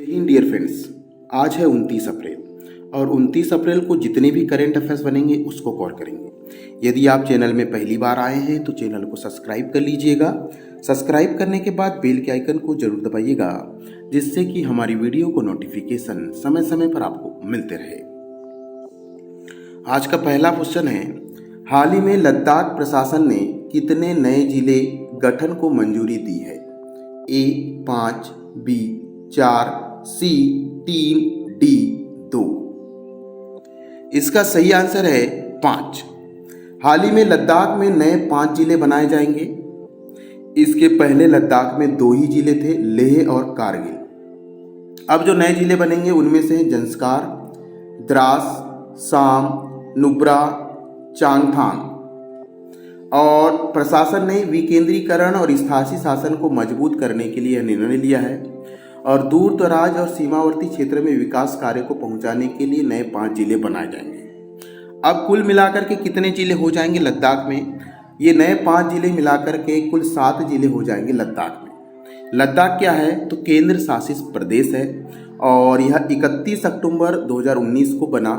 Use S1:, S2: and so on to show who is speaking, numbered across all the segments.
S1: Dear friends, आज है 29 अप्रैल और 29 अप्रैल को जितने भी करंट अफेयर्स बनेंगे उसको कवर करेंगे। यदि आप चैनल में पहली बार आए हैं तो चैनल को सब्सक्राइब कर लीजिएगा। सब्सक्राइब करने के बाद बेल के आइकन को जरूर दबाइएगा, जिससे कि हमारी वीडियो को नोटिफिकेशन समय समय पर आपको मिलते रहे। आज का पहला क्वेश्चन है, हाल ही में लद्दाख प्रशासन ने कितने नए जिले गठन को मंजूरी दी है? ए 5, बी 4, सी 3, डी 2। इसका सही आंसर है 5। हाल ही में लद्दाख में नए 5 जिले बनाए जाएंगे। इसके पहले लद्दाख में 2 ही जिले थे, लेह और कारगिल। अब जो नए जिले बनेंगे उनमें से जंस्कार, द्रास, साम, नुब्रा, चांगथांग। और प्रशासन ने विकेंद्रीकरण और स्थायी शासन को मजबूत करने के लिए निर्णय लिया है और दूर दराज और सीमावर्ती क्षेत्र में विकास कार्य को पहुंचाने के लिए नए 5 जिले बनाए जाएंगे। अब कुल मिलाकर के कितने जिले हो जाएंगे लद्दाख में? ये नए 5 जिले मिलाकर के कुल 7 जिले हो जाएंगे लद्दाख में। लद्दाख क्या है? तो केंद्र शासित प्रदेश है और यह 31 अक्टूबर 2019 को बना।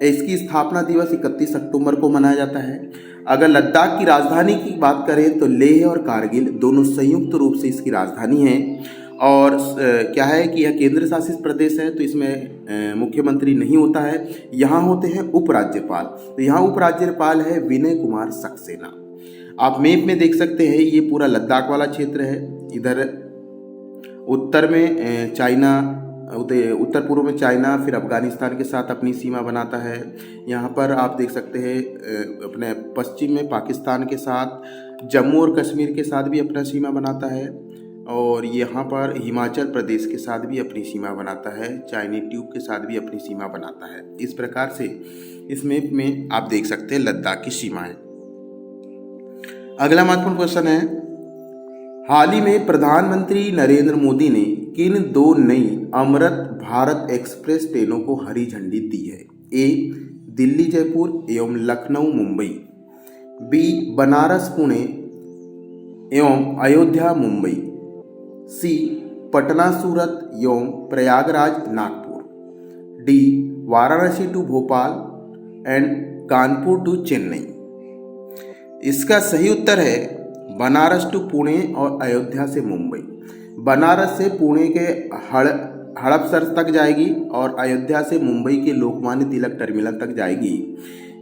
S1: इसकी स्थापना दिवस 31 अक्टूबर को मनाया जाता है। अगर लद्दाख की राजधानी की बात करें तो लेह और कारगिल दोनों संयुक्त रूप से इसकी राजधानी है। और क्या है कि यह केंद्र शासित प्रदेश है, तो इसमें मुख्यमंत्री नहीं होता है, यहाँ होते हैं उपराज्यपाल। तो यहाँ उपराज्यपाल है विनय कुमार सक्सेना। आप मैप में देख सकते हैं, ये पूरा लद्दाख वाला क्षेत्र है। इधर उत्तर में चाइना, उत्तर पूर्व में चाइना, फिर अफगानिस्तान के साथ अपनी सीमा बनाता है। यहाँ पर आप देख सकते हैं अपने पश्चिम में पाकिस्तान के साथ, जम्मू और कश्मीर के साथ भी अपना सीमा बनाता है और यहाँ पर हिमाचल प्रदेश के साथ भी अपनी सीमा बनाता है, चाइनी ट्यूब के साथ भी अपनी सीमा बनाता है। इस प्रकार से इस मैप में आप देख सकते हैं लद्दाख की सीमाएं। अगला महत्वपूर्ण क्वेश्चन है, हाल ही में प्रधानमंत्री नरेंद्र मोदी ने किन 2 नई अमृत भारत एक्सप्रेस ट्रेनों को हरी झंडी दी है? ए दिल्ली जयपुर एवं लखनऊ मुंबई, बी बनारस पुणे एवं अयोध्या मुंबई, सी पटना सूरत एवं Prayagraj Nagpur, D Varanasi to Bhopal and Kanpur to Chennai. इसका सही उत्तर है बनारस टू पुणे और अयोध्या से मुंबई। बनारस से पुणे के हड़पसर तक जाएगी और अयोध्या से मुंबई के लोकमान्य तिलक टर्मिनल तक जाएगी।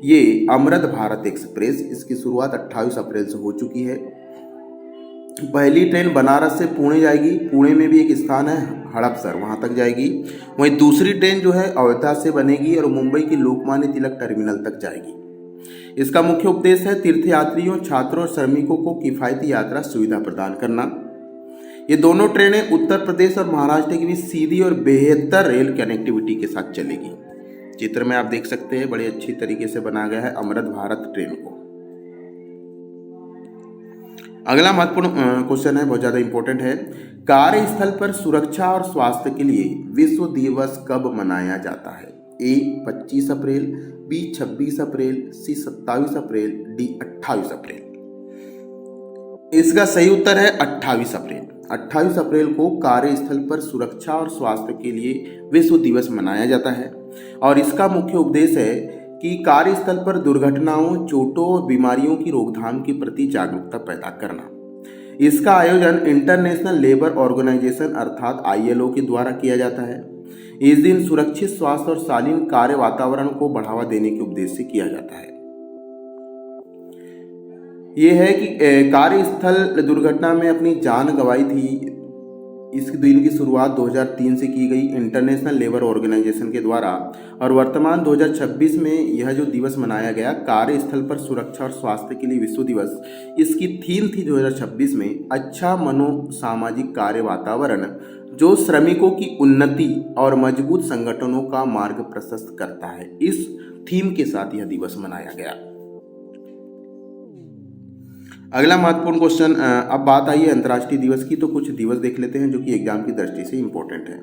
S1: ये अमृत भारत एक्सप्रेस, इसकी शुरुआत 28 अप्रैल से हो चुकी है। पहली ट्रेन बनारस से पुणे जाएगी, पुणे में भी एक स्थान है हड़पसर, वहाँ तक जाएगी। वहीं दूसरी ट्रेन जो है अयोध्या से बनेगी और मुंबई के लोकमान्य तिलक टर्मिनल तक जाएगी। इसका मुख्य उद्देश्य है तीर्थयात्रियों, छात्रों और श्रमिकों को किफायती यात्रा सुविधा प्रदान करना। ये दोनों ट्रेनें उत्तर प्रदेश और महाराष्ट्र के बीच सीधी और बेहतर रेल कनेक्टिविटी के साथ चलेगी। चित्र में आप देख सकते हैं, बड़े अच्छी तरीके से बनाया गया है अमृत भारत ट्रेन को। अगला महत्वपूर्ण क्वेश्चन है, बहुत ज्यादा इंपॉर्टेंट है, कार्यस्थल पर सुरक्षा और स्वास्थ्य के लिए विश्व दिवस कब मनाया जाता है? ए 25 अप्रैल, बी 26 अप्रैल, सी 27 अप्रैल, डी 28 अप्रैल। इसका सही उत्तर है 28 अप्रैल। 28 अप्रैल को कार्यस्थल पर सुरक्षा और स्वास्थ्य के लिए विश्व दिवस मनाया जाता है और इसका मुख्य उद्देश्य है कि कार्यस्थल पर दुर्घटनाओं, चोटों और बीमारियों की रोकथाम के प्रति जागरूकता पैदा करना। इसका आयोजन इंटरनेशनल लेबर ऑर्गेनाइजेशन अर्थात ILO के द्वारा किया जाता है। इस दिन सुरक्षित स्वास्थ्य और शालीन कार्य वातावरण को बढ़ावा देने के उद्देश्य से किया जाता है। यह है कि कार्यस्थल दुर्घटना में अपनी जान गंवाई थी। इस दिन की शुरुआत 2003 से की गई इंटरनेशनल लेबर ऑर्गेनाइजेशन के द्वारा और वर्तमान 2026 में यह जो दिवस मनाया गया कार्यस्थल पर सुरक्षा और स्वास्थ्य के लिए विश्व दिवस, इसकी थीम थी 2026 में अच्छा मनोसामाजिक कार्य वातावरण जो श्रमिकों की उन्नति और मजबूत संगठनों का मार्ग प्रशस्त करता है। इस थीम के साथ यह दिवस मनाया गया। अगला महत्वपूर्ण क्वेश्चन, अब बात आई है अंतर्राष्ट्रीय दिवस की, तो कुछ दिवस देख लेते हैं जो कि एग्जाम की दृष्टि से इंपॉर्टेंट है।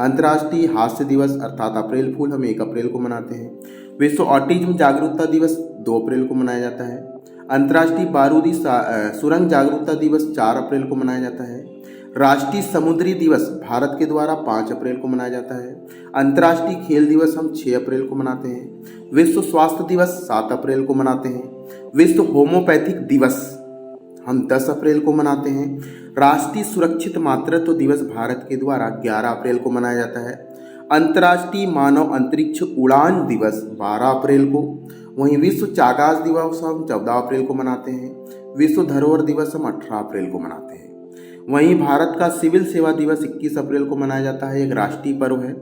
S1: अंतर्राष्ट्रीय हास्य दिवस अर्थात अप्रैल फूल हम 1 अप्रैल को मनाते हैं। विश्व ऑटिज्म जागरूकता दिवस 2 अप्रैल को मनाया जाता है। अंतर्राष्ट्रीय बारूदी सुरंग जागरूकता दिवस 4 अप्रैल को मनाया जाता है। राष्ट्रीय समुद्री दिवस भारत के द्वारा 5 अप्रैल को मनाया जाता है। अंतर्राष्ट्रीय खेल दिवस हम 6 अप्रैल को मनाते हैं। विश्व स्वास्थ्य दिवस 7 अप्रैल को मनाते हैं। विश्व होम्योपैथिक दिवस हम 10 अप्रैल को मनाते हैं। राष्ट्रीय सुरक्षित मातृत्व दिवस भारत के द्वारा 11 अप्रैल को मनाया जाता है। अंतर्राष्ट्रीय मानव अंतरिक्ष उड़ान दिवस 12 अप्रैल को। वहीं विश्व चागास दिवस हम 14 अप्रैल को मनाते हैं। विश्व धरोहर दिवस हम 18 अप्रैल को मनाते हैं। वहीं भारत का सिविल सेवा दिवस 21 अप्रैल को मनाया जाता है, एक राष्ट्रीय पर्व है।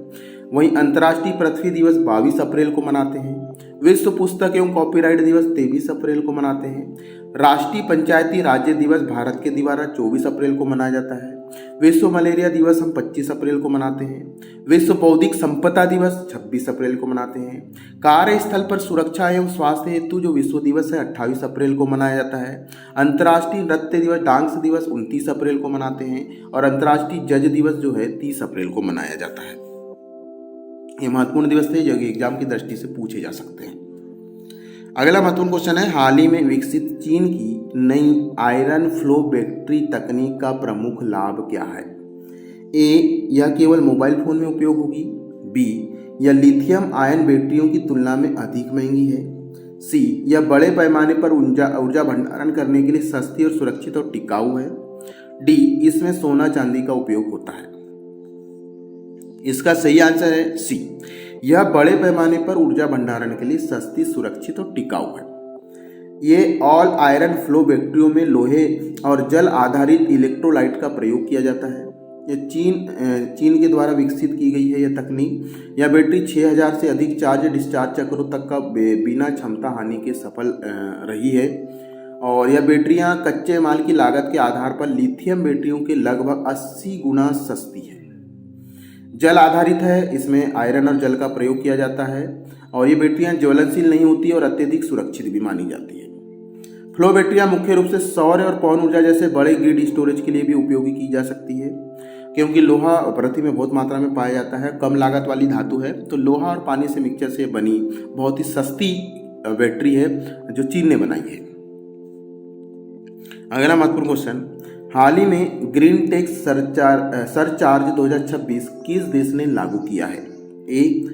S1: वहीं अंतर्राष्ट्रीय पृथ्वी दिवस 22 अप्रैल को मनाते हैं। विश्व पुस्तक एवं कॉपीराइट दिवस 23 अप्रैल को मनाते हैं। राष्ट्रीय पंचायती राज्य दिवस भारत के द्वारा 24 अप्रैल को मनाया जाता है। विश्व मलेरिया दिवस हम 25 अप्रैल को मनाते हैं। विश्व बौद्धिक संपदा दिवस 26 अप्रैल को मनाते हैं। कार्यस्थल पर सुरक्षा एवं स्वास्थ्य हेतु जो विश्व दिवस है 28 अप्रैल को मनाया जाता है। अंतर्राष्ट्रीय नृत्य दिवस डांस दिवस 29 अप्रैल को मनाते हैं और अंतर्राष्ट्रीय जज दिवस जो है 30 अप्रैल को मनाया जाता है। ये महत्वपूर्ण दिवस थे जो एग्जाम की दृष्टि से पूछे जा सकते हैं। अगला महत्वपूर्ण क्वेश्चन है, हाल ही में विकसित चीन की नई आयरन फ्लो बैटरी तकनीक का प्रमुख लाभ क्या है? ए, यह केवल मोबाइल फोन में उपयोग होगी। बी, यह लिथियम आयन बैटरियों की तुलना में अधिक महंगी है। सी, यह बड़े पैमाने पर ऊर्जा भंडारण करने के लिए सस्ती और सुरक्षित और टिकाऊ है। डी, इसमें सोना चांदी का उपयोग होता है। इसका सही आंसर है सी, यह बड़े पैमाने पर ऊर्जा भंडारण के लिए सस्ती, सुरक्षित और टिकाऊ है। ये ऑल आयरन फ्लो बैटरियों में लोहे और जल आधारित इलेक्ट्रोलाइट का प्रयोग किया जाता है। ये चीन के द्वारा विकसित की गई है यह तकनीक। यह बैटरी 6000 से अधिक चार्ज डिस्चार्ज चक्रों तक का बिना क्षमता हानि के सफल रही है। और यह बैटरियां कच्चे माल की लागत के आधार पर लिथियम बैटरियों के लगभग 80 गुना सस्ती है। जल आधारित है, इसमें आयरन और जल का प्रयोग किया जाता है और ये बैटरियां ज्वलनशील नहीं होती और अत्यधिक सुरक्षित भी मानी जाती है। फ्लो बैटरियां मुख्य रूप से सौर और पवन ऊर्जा जैसे बड़े ग्रिड स्टोरेज के लिए भी उपयोगी की जा सकती है, क्योंकि लोहा पृथ्वी में बहुत मात्रा में पाया जाता है, कम लागत वाली धातु है, तो लोहा और पानी से मिक्सचर से बनी बहुत ही सस्ती बैटरी है जो चीन ने बनाई है। अगला महत्वपूर्ण क्वेश्चन, हाल ही में ग्रीन टैक्स सरचार्ज 2026 किस देश ने लागू किया है? ए,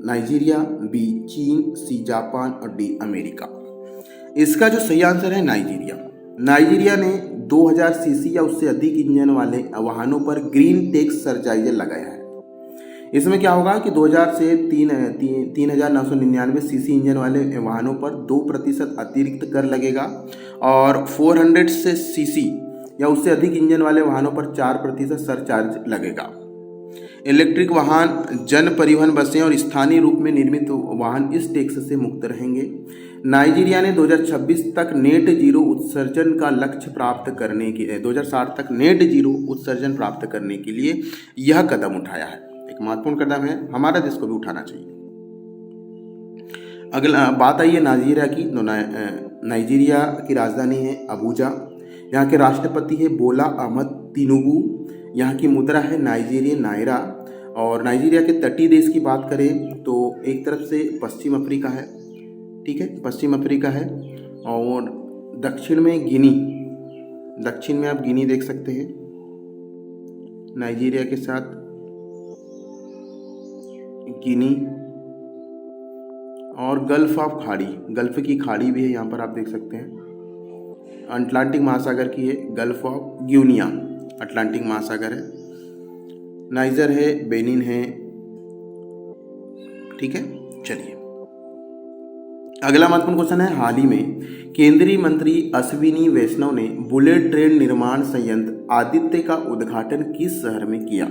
S1: नाइजीरिया, बी, चीन, सी, जापान और डी, अमेरिका। इसका जो सही आंसर है नाइजीरिया। नाइजीरिया ने 2000 सीसी या उससे अधिक इंजन वाले वाहनों पर ग्रीन टैक्स सरचार्ज लगाया है। इसमें क्या होगा कि 2000 से 3999 सीसी इंजन वाले वाहनों पर 2% अतिरिक्त कर लगेगा और 400 से सीसी या उससे अधिक इंजन वाले वाहनों पर 4% सरचार्ज लगेगा। इलेक्ट्रिक वाहन, जन परिवहन बसें और स्थानीय रूप में निर्मित वाहन इस टैक्स से मुक्त रहेंगे। नाइजीरिया ने 2026 तक नेट जीरो उत्सर्जन का लक्ष्य प्राप्त करने के 2060 तक नेट जीरो उत्सर्जन प्राप्त करने के लिए यह कदम उठाया है। एक महत्वपूर्ण कदम है, हमारा देश को भी उठाना चाहिए। अगला बात आई है नाइजीरिया की। नाइजीरिया की राजधानी है अबूजा। यहाँ के राष्ट्रपति है बोला अहमद तिनुबू। यहाँ की मुद्रा है नाइजीरियन नायरा। और नाइजीरिया के तटीय देश की बात करें तो एक तरफ से पश्चिम अफ्रीका है, ठीक है, पश्चिम अफ्रीका है, और दक्षिण में गिनी, दक्षिण में आप गिनी देख सकते हैं नाइजीरिया के साथ गिनी, और गल्फ ऑफ खाड़ी, गल्फ की खाड़ी भी है यहाँ पर आप देख सकते हैं। अटलांटिक महासागर की है, गल्फ ऑफ ग्यूनिया अटलांटिक महासागर है। नाइजर है, बेनिन है, ठीक है। चलिए अगला महत्वपूर्ण क्वेश्चन है, हाल ही में केंद्रीय मंत्री अश्विनी वैष्णव ने बुलेट ट्रेन निर्माण संयंत्र आदित्य का उद्घाटन किस शहर में किया?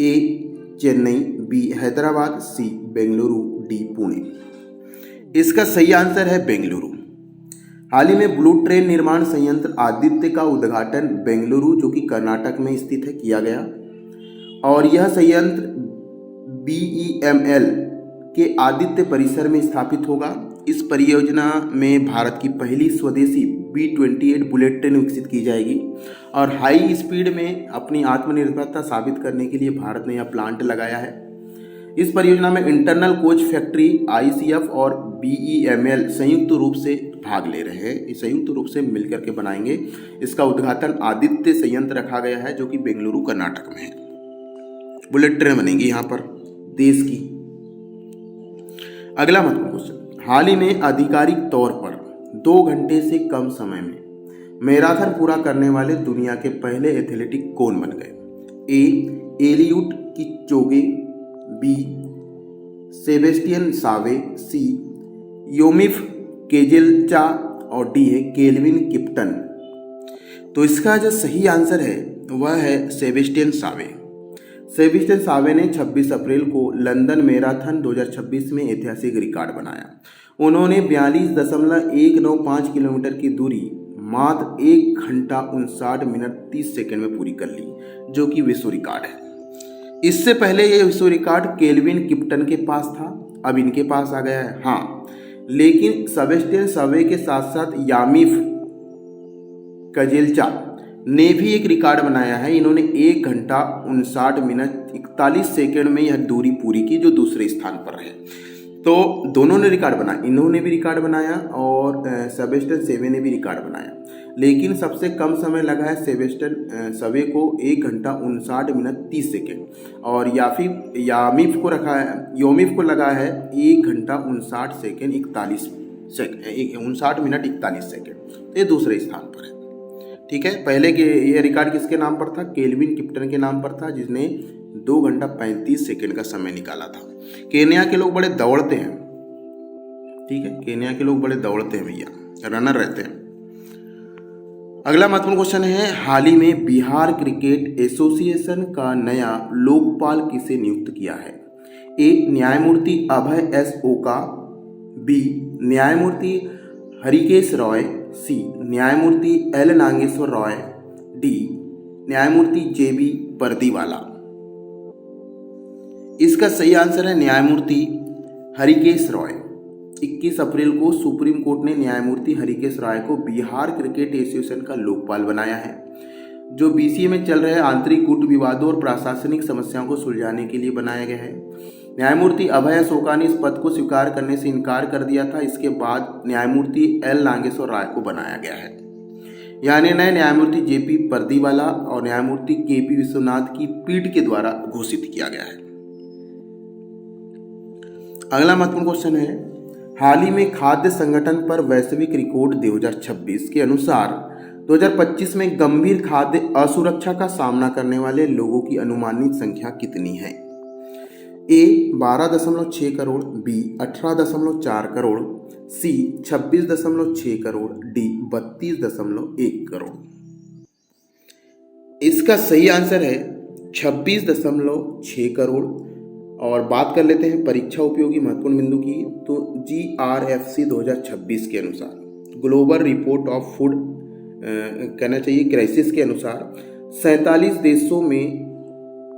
S1: ए, चेन्नई, बी, हैदराबाद, सी, बेंगलुरु, डी, पुणे। इसका सही आंसर है बेंगलुरु। हाल ही में बुलेट ट्रेन निर्माण संयंत्र आदित्य का उद्घाटन बेंगलुरु, जो कि कर्नाटक में स्थित है, किया गया और यह संयंत्र BEML के आदित्य परिसर में स्थापित होगा। इस परियोजना में भारत की पहली स्वदेशी B28 बुलेट ट्रेन विकसित की जाएगी और हाई स्पीड में अपनी आत्मनिर्भरता साबित करने के लिए भारत ने यह प्लांट लगाया है। इस परियोजना में इंटरनल कोच फैक्ट्री ICF और BEML संयुक्त रूप से भाग ले रहे हैं। ये संयुक्त रूप से मिलकर के बनाएंगे। इसका उद्घाटन आदित्य संयंत्र रखा गया है जो कि बेंगलुरु कर्नाटक में है। बुलेट ट्रेन बनेगी यहाँ पर देश की। अगला महत्वपूर्ण क्वेश्चन, हाल ही में आधिकारिक तौर पर 2 घंटे से कम समय में मैराथन पूरा करने वाले दुनिया के पहले एथलेटिक कौन बन गए? A. Eliud Kipchoge, B. Sebastian Save, C. योमिफ केजेल्चा और D है केल्विन किप्टन। तो इसका जो सही आंसर है वह है सेबेस्टियन सावे। सेबेस्टियन सावे ने 26 अप्रैल को लंदन मैराथन 2026 में ऐतिहासिक रिकॉर्ड बनाया। उन्होंने 42.195 किलोमीटर की दूरी मात्र 1 घंटा 59 मिनट 30 सेकंड में पूरी कर ली, जो कि विश्व रिकॉर्ड है। इससे पहले ये विश्व रिकॉर्ड केल्विन किप्टन के पास था, अब इनके पास आ गया है। हाँ, लेकिन सेबेस्टियन सावे के साथ साथ यामिफ कजेल्चा ने भी एक रिकॉर्ड बनाया है। इन्होंने 1 घंटा 59 मिनट 41 सेकंड में यह दूरी पूरी की, जो दूसरे स्थान पर रहे। तो दोनों ने रिकॉर्ड बनाया, इन्होंने भी रिकॉर्ड बनाया और सेबेस्टियन सावे ने भी रिकॉर्ड बनाया, लेकिन सबसे कम समय लगा है सेबेस्टियन सावे को 1 घंटा 59 मिनट 30 सेकंड और योमिफ को लगा है 1 घंटा 59 सेकंड 59 मिनट 41 सेकंड। ये दूसरे स्थान पर है। ठीक है, पहले के ये रिकॉर्ड किसके नाम पर था? केल्विन किप्टन के नाम पर था, जिसने 2 घंटा 35 सेकंड का समय निकाला था। केन्या के लोग बड़े दौड़ते हैं। ठीक है, केन्या के लोग बड़े दौड़ते हैं भैया, रनर रहते हैं। अगला महत्वपूर्ण क्वेश्चन है, हाल ही में बिहार क्रिकेट एसोसिएशन का नया लोकपाल किसे नियुक्त किया है? A. न्यायमूर्ति अभय S. ओका, B. न्यायमूर्ति हरिकेश रॉय, C. न्यायमूर्ति L. नागेश्वर रॉय, D. न्यायमूर्ति JB पर्दीवाला। इसका सही आंसर है न्यायमूर्ति हरिकेश रॉय। 21 अप्रैल को सुप्रीम कोर्ट ने न्यायमूर्ति हरिकेश रॉय को बिहार क्रिकेट एसोसिएशन का लोकपाल बनाया है, जो BCA में चल रहे आंतरिक गुट विवादों और प्रशासनिक समस्याओं को सुलझाने के लिए बनाया गया है। न्यायमूर्ति अभय S. ओका ने इस पद को स्वीकार करने से इनकार कर दिया था। इसके बाद न्यायमूर्ति L. नागेश्वर रॉय को बनाया गया है। यह निर्णय न्यायमूर्ति JP पर्दीवाला और न्यायमूर्ति KP विश्वनाथ की पीठ के द्वारा घोषित किया गया है। अगला महत्वपूर्ण क्वेश्चन है, हाल ही में खाद्य संगठन पर वैश्विक रिकॉर्ड 2026 के अनुसार 2025 में गंभीर खाद्य असुरक्षा का सामना करने वाले लोगों की अनुमानित संख्या कितनी है? A. 12.6 crore, B. 18.4 crore, C. 26.6 crore, D. 32.1 crore. इसका सही आंसर है 26.6 करोड़। और बात कर लेते हैं परीक्षा उपयोगी महत्वपूर्ण बिंदु की, तो GRFC 2026 के अनुसार ग्लोबल रिपोर्ट ऑफ फूड कहना चाहिए क्राइसिस के अनुसार 47 देशों में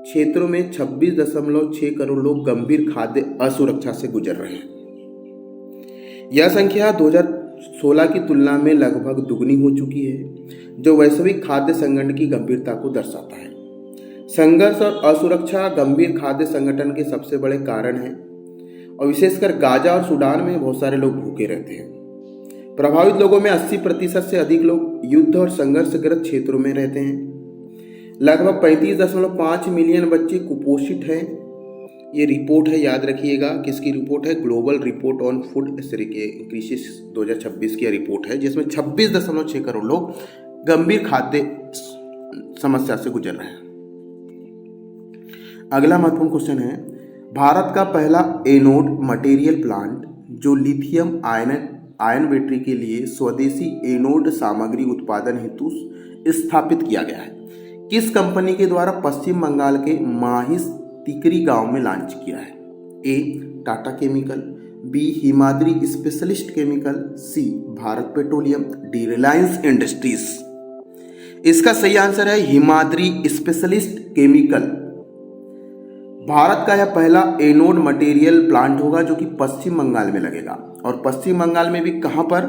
S1: क्षेत्रों में 26.6 करोड़ लोग गंभीर खाद्य असुरक्षा से गुजर रहे हैं। यह संख्या 2016 की तुलना में लगभग दुगनी हो चुकी है, जो वैश्विक खाद्य संकट की गंभीरता को दर्शाता है। संघर्ष और असुरक्षा गंभीर खाद्य संगठन के सबसे बड़े कारण हैं और विशेषकर गाजा और सूडान में बहुत सारे लोग भूखे रहते हैं। प्रभावित लोगों में 80% से अधिक लोग युद्ध और संघर्षग्रस्त क्षेत्रों में रहते हैं। लगभग 35.5 मिलियन बच्चे कुपोषित हैं। ये रिपोर्ट है, याद रखिएगा किसकी रिपोर्ट है? Global report on food crisis 2026 की रिपोर्ट है, जिसमें 26.6 करोड़ लोग गंभीर खाद्य समस्या से गुजर रहे हैं। अगला महत्वपूर्ण क्वेश्चन है, भारत का पहला एनोड मटेरियल प्लांट जो लिथियम आयन बैटरी के लिए स्वदेशी एनोड सामग्री उत्पादन हेतु स्थापित किया गया है, किस कंपनी के द्वारा पश्चिम बंगाल के माहिस तिकरी गांव में लॉन्च किया है? A. Tata chemical, B. Himadri specialist chemical, C. Bharat petroleum, D. Reliance industries. इसका सही आंसर है हिमाद्री स्पेशलिस्ट केमिकल। भारत का यह पहला एनोड मटेरियल प्लांट होगा जो कि पश्चिम बंगाल में लगेगा, और पश्चिम बंगाल में भी कहां पर?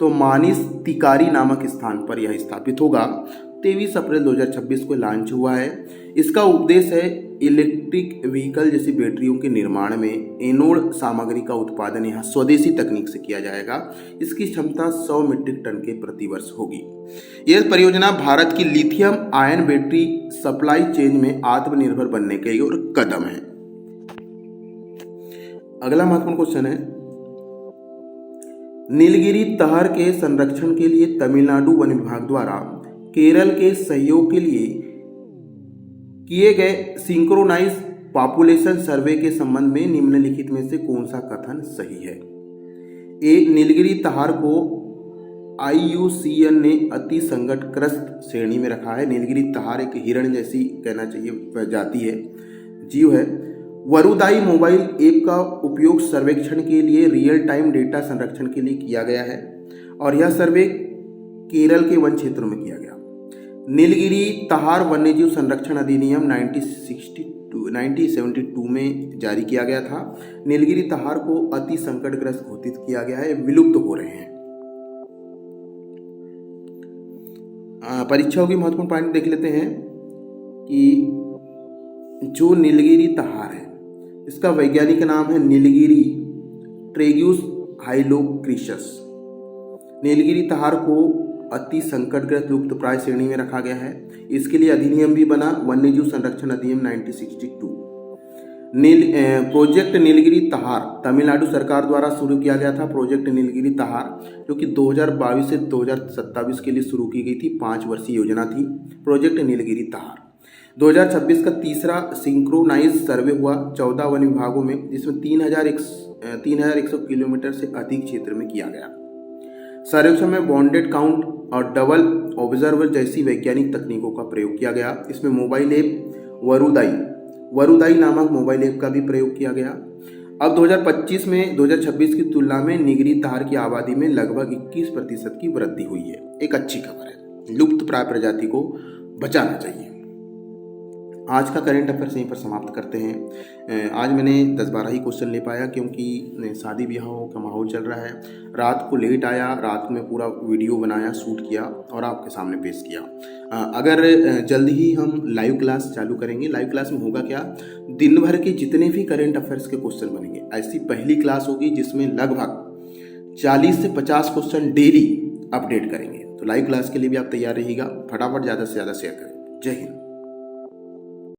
S1: तो मानिस तिकारी नामक स्थान पर यह स्थापित होगा। 23 अप्रैल 2026 को लॉन्च हुआ है। इसका उद्देश्य है इलेक्ट्रिक व्हीकल जैसी बैटरियों के निर्माण में एनोड सामग्री का उत्पादन यहाँ स्वदेशी तकनीक से किया जाएगा। इसकी क्षमता 100 मीट्रिक टन के प्रति वर्ष होगी। यह परियोजना भारत की lithium ion battery supply chain में आत्मनिर्भर बनने के ओर कदम है। अगला महत्वपूर्ण क्वेश्चन है, नीलगिरी तहर के संरक्षण के लिए तमिलनाडु वन विभाग द्वारा केरल के सहयोग के लिए किए गए सिंक्रोनाइज पॉपुलेशन सर्वे के संबंध में निम्नलिखित में से कौन सा कथन सही है? ए, नीलगिरी तहार को IUCN ने अति संकटग्रस्त श्रेणी में रखा है। नीलगिरी तहार एक हिरण जैसी कहना चाहिए जाती है, जीव है। वरुदाई मोबाइल ऐप का उपयोग सर्वेक्षण के लिए रियल टाइम डेटा संरक्षण के लिए किया गया है और यह सर्वे केरल के वन क्षेत्रों में किया गया। नीलगिरी तहार वन्यजीव संरक्षण अधिनियम 1972 में जारी किया गया था। नीलगिरी तहार को अति संकटग्रस्त घोषित किया गया है, विलुप्त हो रहे हैं। परीक्षाओं की महत्वपूर्ण पॉइंट देख लेते हैं कि जो नीलगिरी तहार है इसका वैज्ञानिक नाम है नीलगिरी ट्रेग्यूस हाइलोक्रिसस। नीलगिरी तहार को अति संकटग्रस्त लुप्त प्राय श्रेणी में रखा गया है। इसके लिए अधिनियम भी बना, वन्यजीव संरक्षण अधिनियम 1962। प्रोजेक्ट नीलगिरी तहार तमिलनाडु सरकार द्वारा शुरू किया गया था। प्रोजेक्ट नीलगिरी तहार जो कि 2022 से 2027 के लिए शुरू की गई थी, 5 वर्षीय योजना थी। प्रोजेक्ट नीलगिरी तहार 2026 का तीसरा सिंक्रोनाइज सर्वे हुआ 14 वन विभागों में, जिसमें 3100 किलोमीटर से अधिक क्षेत्र में किया गया। सर्वेक्षण में बॉन्डेड काउंट और डबल ऑब्जर्वर जैसी वैज्ञानिक तकनीकों का प्रयोग किया गया। इसमें मोबाइल ऐप वरुदाई नामक मोबाइल ऐप का भी प्रयोग किया गया। अब 2025 में 2026 की तुलना में नीलगिरी तहार की आबादी में लगभग 21% की वृद्धि हुई है। एक अच्छी खबर है, लुप्त प्राय प्रजाति को बचाना चाहिए। आज का करंट अफेयर्स यहीं पर समाप्त करते हैं। आज मैंने 10-12 ही क्वेश्चन ले पाया क्योंकि शादी ब्याहों का माहौल चल रहा है। रात को लेट आया, रात में पूरा वीडियो बनाया, शूट किया और आपके सामने पेश किया। अगर जल्द ही हम लाइव क्लास चालू करेंगे। लाइव क्लास में होगा क्या, दिन भर के जितने भी करंट अफेयर्स के क्वेश्चन बनेंगे, ऐसी पहली क्लास होगी जिसमें लगभग 40 से 50 क्वेश्चन डेली अपडेट करेंगे। तो लाइव क्लास के लिए भी आप तैयार रहिएगा। फटाफट ज़्यादा से ज़्यादा शेयर करें। जय हिंद।